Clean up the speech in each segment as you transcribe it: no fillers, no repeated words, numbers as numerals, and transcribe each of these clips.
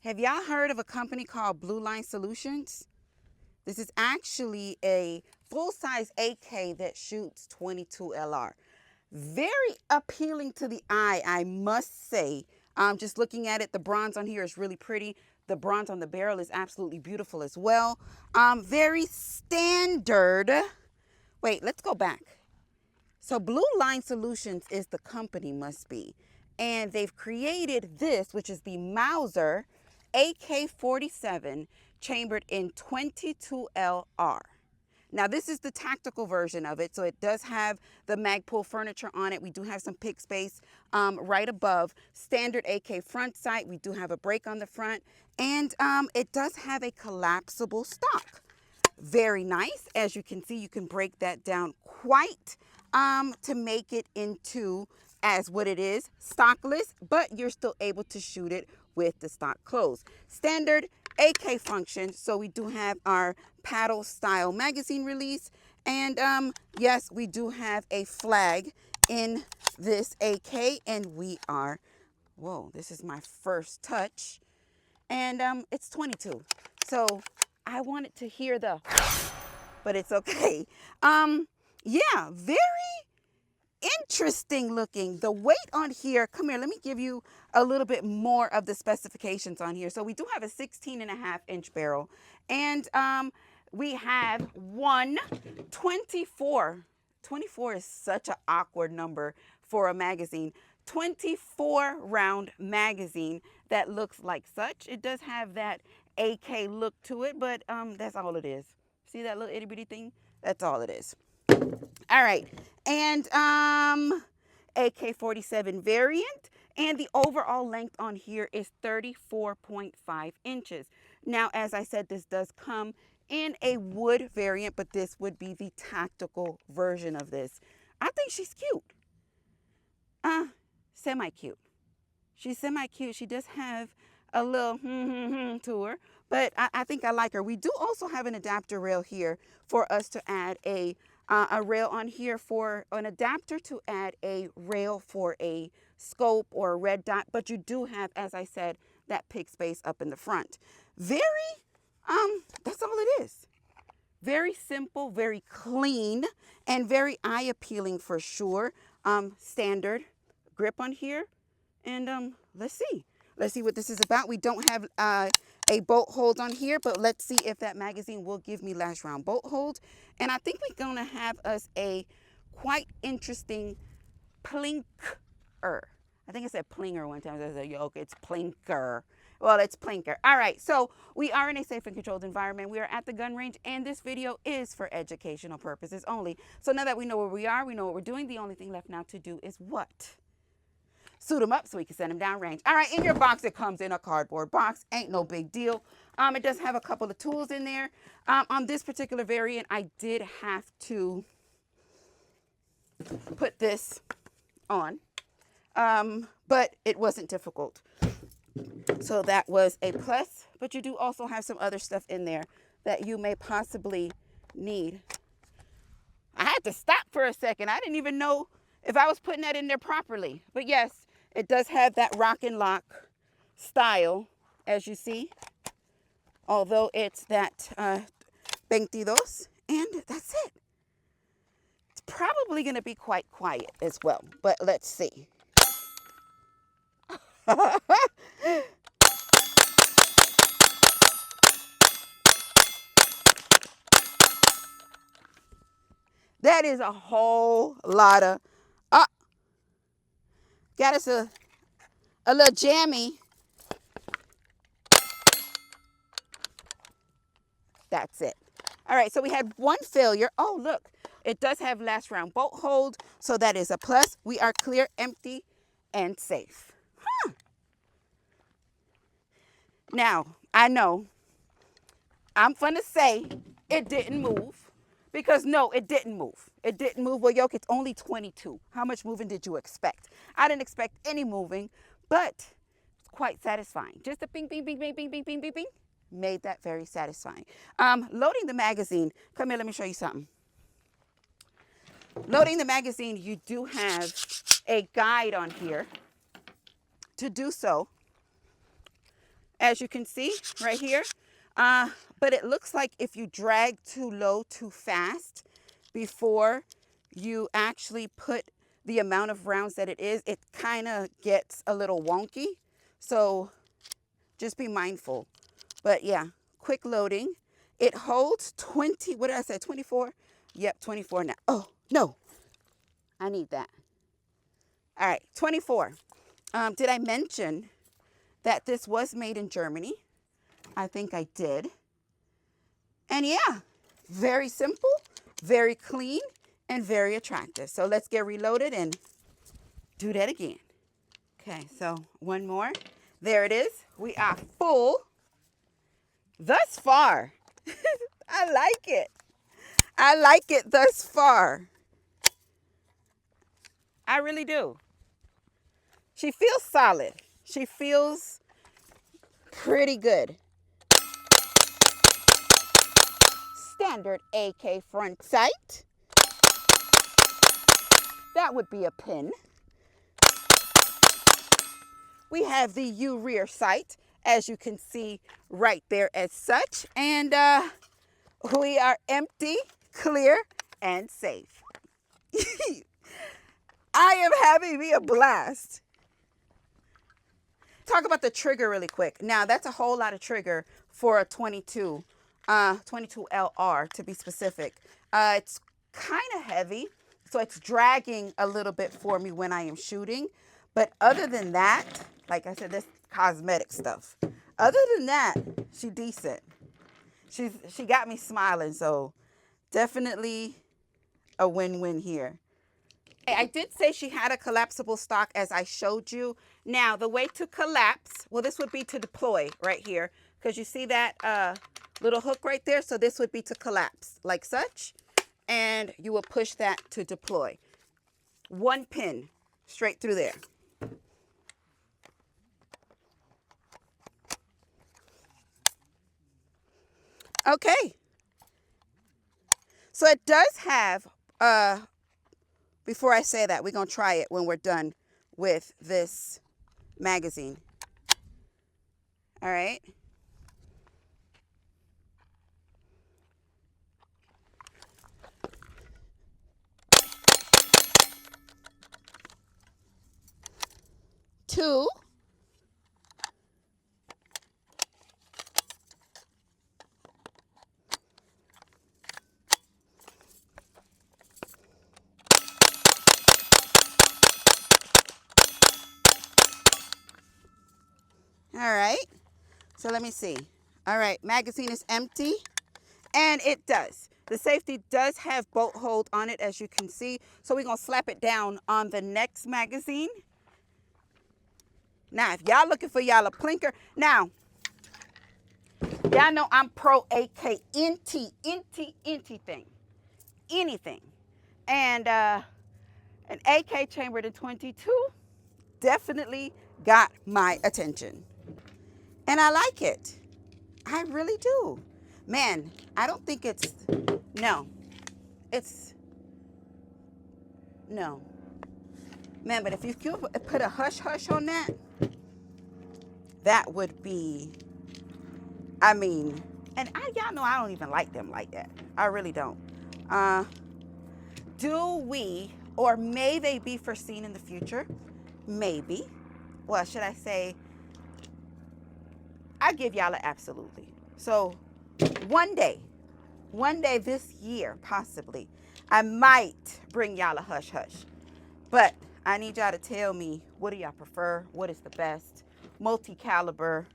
Have y'all heard of a company called Blue Line Solutions? This is actually a full-size AK that shoots 22 LR. Very appealing to the eye, I must say. Just looking at it, the bronze on here is really pretty. The bronze on the barrel is absolutely beautiful as well. Very standard. Wait, let's go back. So Blue Line Solutions is the company, must be. And they've created this, which is the Mauser AK-47 chambered in 22LR. Now, this is the tactical version of it, so it does have the Magpul furniture on it. We do have some pick space right above. Standard AK front sight. We do have a break on the front, and it does have a collapsible stock. Very nice. As you can see, you can break that down quite to make it into as what it is, stockless, but you're still able to shoot it with the stock closed. Standard AK function, so we do have our paddle style magazine release, and yes, we do have a flag in this AK, and we are, whoa, this is my first touch, and it's 22, so I wanted to hear the, but it's okay. Yeah, very interesting looking. The weight on here, come here, let me give you a little bit more of the specifications on here. So we do have a 16.5-inch barrel, and we have one 24. 24 is such an awkward number for a magazine. 24 round magazine that looks like such. It does have that AK look to it, but that's all it is. See that little itty bitty thing? That's all it is. All right, and AK-47 variant, and the overall length on here is 34.5 inches. Now, as I said, this does come in a wood variant, but this would be the tactical version of this. I think she's cute. Semi-cute. She's semi-cute. She does have a little to her, but I think I like her. We do also have an adapter rail here for us to add a rail on here for an adapter to add a rail for a scope or a red dot, but you do have, as I said, that pick space up in the front. Very, that's all it is. Very simple, very clean, and very eye appealing for sure. Standard grip on here, and let's see what this is about. We don't have a bolt hold on here, but let's see if that magazine will give me last round bolt hold. And I think we're gonna have us a quite interesting plinker. I think I said plinger one time. I said, okay, it's plinker. Well, it's plinker. All right, so we are in a safe and controlled environment. We are at the gun range, and this video is for educational purposes only. So now that we know where we are, we know what we're doing, the only thing left now to do is what? Suit them up so we can send them down range. All right, in your box, it comes in a cardboard box. Ain't no big deal. It does have a couple of tools in there. On this particular variant, I did have to put this on, but it wasn't difficult. So that was a plus, but you do also have some other stuff in there that you may possibly need. I had to stop for a second. I didn't even know if I was putting that in there properly, but yes, it does have that rock and lock style, as you see, although it's that 22, and that's it. It's probably going to be quite quiet as well, but let's see. That is a whole lot of, got us a little jammy. That's it. All right, so we had one failure. Oh, look, it does have last round bolt hold, so that is a plus. We are clear, empty, and safe. Now, I know I'm going to say it didn't move. Because no, it didn't move. It didn't move. Well, Yoki, it's only 22. How much moving did you expect? I didn't expect any moving, but it's quite satisfying. Just a bing, bing, bing, bing, bing, bing, bing, bing, bing. Made that very satisfying. Loading the magazine. Come here, let me show you something. Loading the magazine, you do have a guide on here to do so. as you can see right here. But it looks like if you drag too low too fast before you actually put the amount of rounds that it is, it kind of gets a little wonky. So just be mindful. But yeah, quick loading. It holds 20, what did I say, 24? Yep, 24 now. Oh, no, I need that. All right, 24. Did I mention that this was made in Germany? I think I did. And yeah, very simple, very clean, and very attractive. So let's get reloaded and do that again. Okay, so one more. There it is. We are full thus far. I like it. I like it thus far. I really do. She feels solid. She feels pretty good. Standard AK front sight. That would be a pin. We have the U rear sight, as you can see right there as such. And we are empty, clear, and safe. I am having me a blast. Talk about the trigger really quick. Now, that's a whole lot of trigger for a 22 LR to be specific. It's kind of heavy, so it's dragging a little bit for me when I am shooting. But other than that, like I said, this cosmetic stuff. Other than that, she's decent. She got me smiling, so definitely a win-win here. I did say she had a collapsible stock as I showed you. Now, the way to collapse, well, this would be to deploy right here, because you see that little hook right there? So this would be to collapse like such, and you will push that to deploy. One pin straight through there. Okay. So it does have, before I say that, we're going to try it when we're done with this magazine. All right. Two. All right. So let me see. All right. Magazine is empty. And it does. The safety does have bolt hold on it, as you can see. So we're going to slap it down on the next magazine. Now, if y'all looking for y'all a plinker. Now, y'all know I'm pro AK thing. Anything. And an AK chambered in 22 definitely got my attention. And I like it. I really do. Man, I don't think it's, no. No. Man, but if you could put a hush hush on that, that would be, I mean, and y'all know I don't even like them like that. I really don't. Do we, or may they be foreseen in the future? Maybe. Well, should I say, I give y'all an absolutely. So one day this year, possibly, I might bring y'all a hush hush. But I need y'all to tell me, what do y'all prefer? What is the best? Multi-caliber,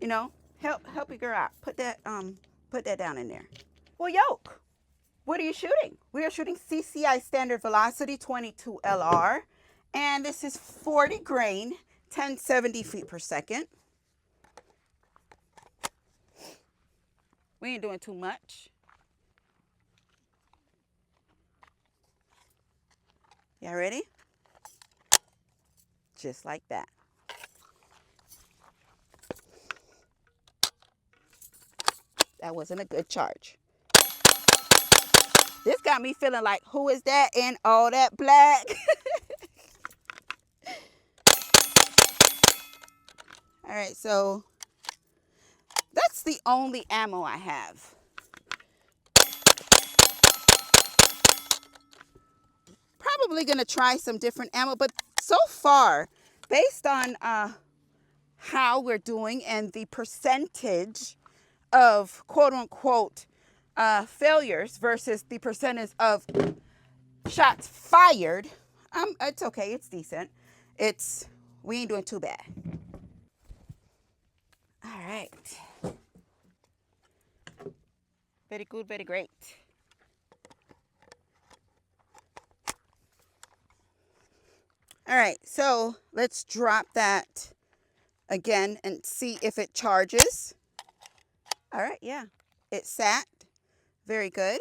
you know, help your girl out. Put that down in there. Well, Yoke, what are you shooting? We are shooting CCI Standard Velocity 22 LR. And this is 40 grain, 1070 feet per second. We ain't doing too much. Y'all ready? Just like that. That wasn't a good charge. This got me feeling like, who is that in all that black? All right, so the only ammo I have. Probably going to try some different ammo, but so far, based on how we're doing and the percentage of quote unquote failures versus the percentage of shots fired, it's okay. It's decent. We ain't doing too bad. All right. Very good, very great. All right, so let's drop that again and see if it charges. All right, yeah, it sat. Very good.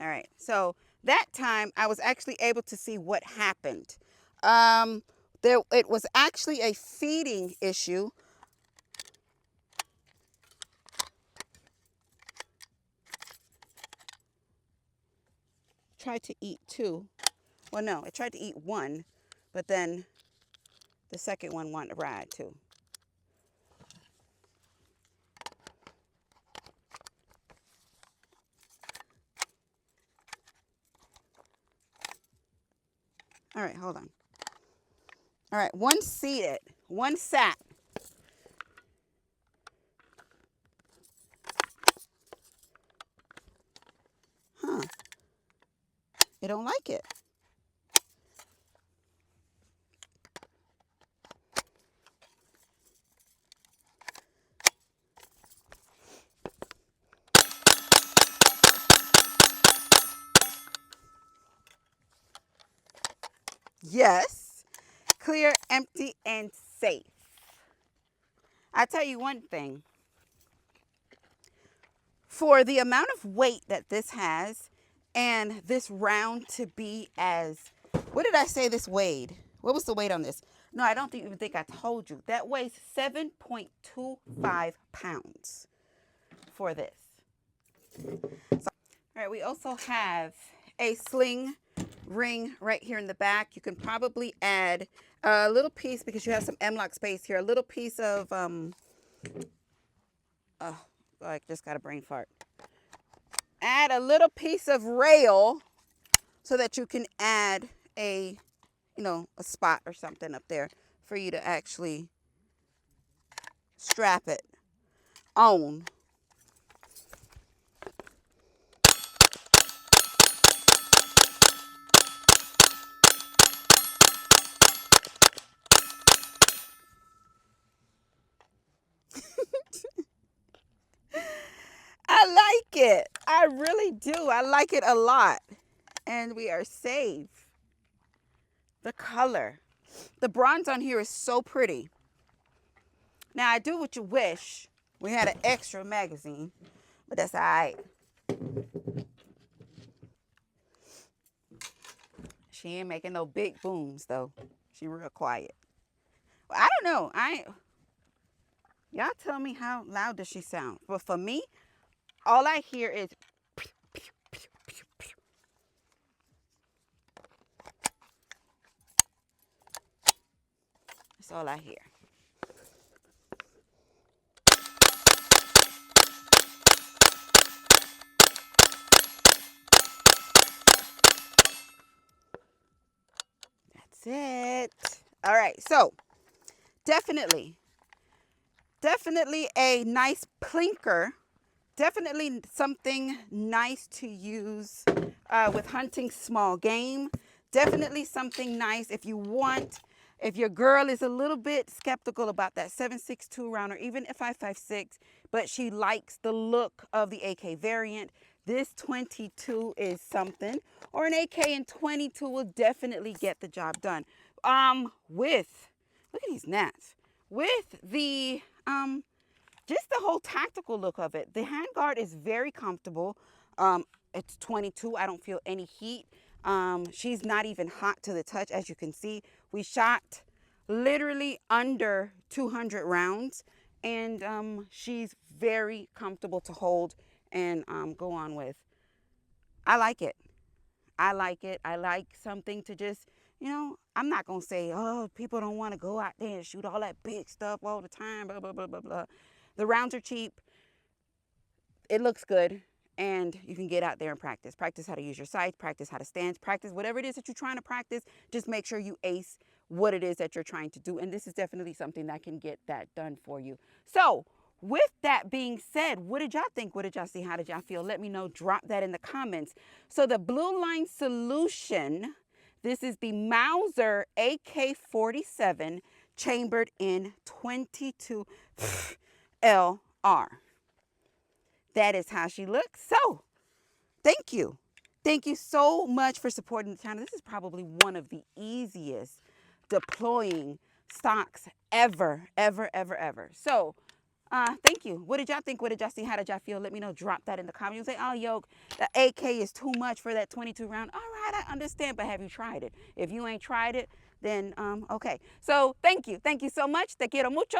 All right, so that time I was actually able to see what happened. It was actually a feeding issue. Tried to eat two. Well, no, it tried to eat one, but then the second one wanted to ride too. All right, hold on. All right, one seated, one sat. Huh. It don't like it. Yes. Clear, empty, and safe. I tell you one thing. For the amount of weight that this has and this round to be as, what did I say this weighed? What was the weight on this? No, I don't even think I told you. That weighs 7.25 pounds for this. So, all right, we also have a sling ring right here in the back. You can probably add a little piece, because you have some M-LOK space here, a little piece of, I just got a brain fart. Add a little piece of rail so that you can add a spot or something up there for you to actually strap it on. I like it. I really do. I like it a lot. And we are safe. The color. The bronze on here is so pretty. Now, I do what you wish. We had an extra magazine, but that's all right. She ain't making no big booms, though. She real quiet. Well, I don't know. Y'all tell me how loud does she sound. But for me, all I hear is pew, pew, pew, pew, pew. That's all I hear. That's it. All right, so definitely a nice plinker. Definitely something nice to use with hunting small game. Definitely something nice if your girl is a little bit skeptical about that 7.62 round or even a 5.56, but she likes the look of the AK variant. This 22 is something, or an AK in 22 will definitely get the job done. Look at these gnats. With the just the whole tactical look of it. The handguard is very comfortable. It's 22. I don't feel any heat. She's not even hot to the touch, as you can see. We shot literally under 200 rounds, and she's very comfortable to hold and go on with. I like it. I like it. I like something to just, you know, I'm not going to say, oh, people don't want to go out there and shoot all that big stuff all the time, blah, blah, blah, blah, blah. The rounds are cheap. It looks good. And you can get out there and practice. Practice how to use your sights, practice how to stand, practice whatever it is that you're trying to practice. Just make sure you ace what it is that you're trying to do. And this is definitely something that can get that done for you. So with that being said, what did y'all think? What did y'all see? How did y'all feel? Let me know. Drop that in the comments. So the Blue Line Solution, this is the Mauser AK-47 chambered in 22 LR. That is how she looks. So thank you. Thank you so much for supporting the channel. This is probably one of the easiest deploying stocks ever. So thank you. What did y'all think? What did y'all see? How did y'all feel? Let me know. Drop that in the comments. You say, oh, Yoke, the AK is too much for that 22 round. All right, I understand, but have you tried it? If you ain't tried it, then okay. So thank you. Thank you so much. Te quiero mucho.